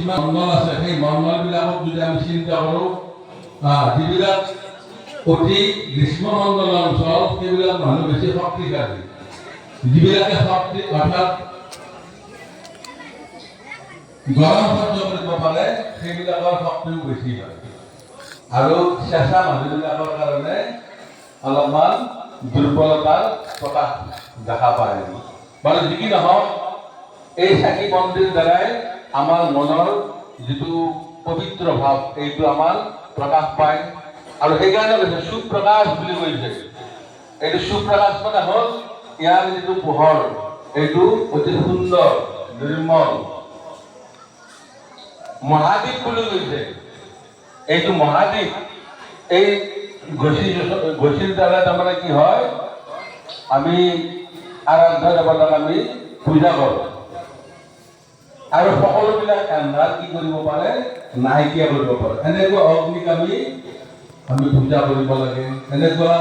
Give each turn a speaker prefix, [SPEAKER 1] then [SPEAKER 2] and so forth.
[SPEAKER 1] মণ্ডল আছে সেই মণ্ডলবিলাকক যদি আমি চিন্তা কৰোঁ যিবিলাক অতি গ্ৰীষ্মমণ্ডল অঞ্চল সেইবিলাক মানুহ বেছি শক্তিশালী যিবিলাকে শক্তি অৰ্থাৎ গৰম সহ্য কৰিব পাৰে সেইবিলাকৰ শক্তিও বেছি হয় আৰু চেঁচা মানুহবিলাকৰ কাৰণে অলপমান দুৰ্বলতাৰ প্ৰকাশ দেখা পায় বাৰু যি কি নহওক এই চাকি মন্দিৰ দ্বাৰাই আমাৰ মনৰ যিটো পবিত্ৰ ভাৱ এইটো আমাৰ প্ৰকাশ পায় আৰু সেইকাৰণে কৈছে সুপ্ৰকাশ বুলি কৈছে এইটো সুপ্ৰকাশ মানে হ'ল ইয়াৰ যিটো পোহৰ এইটো অতি সুন্দৰ নিৰ্মল মহাদ্বীপ বুলি কৈছে এইটো মহাদ্বীপ এই গছিৰ দ্বাৰা তাৰমানে কি হয় আমি আৰাধ্য দেৱতাক আমি পূজা কৰোঁ আৰু সকলোবিলাক এন্ধাৰ কি কৰিব পাৰে নাইকিয়া কৰিব পাৰে এনেকুৱা অগ্নিক আমি পূজা কৰিব লাগে এনেকুৱা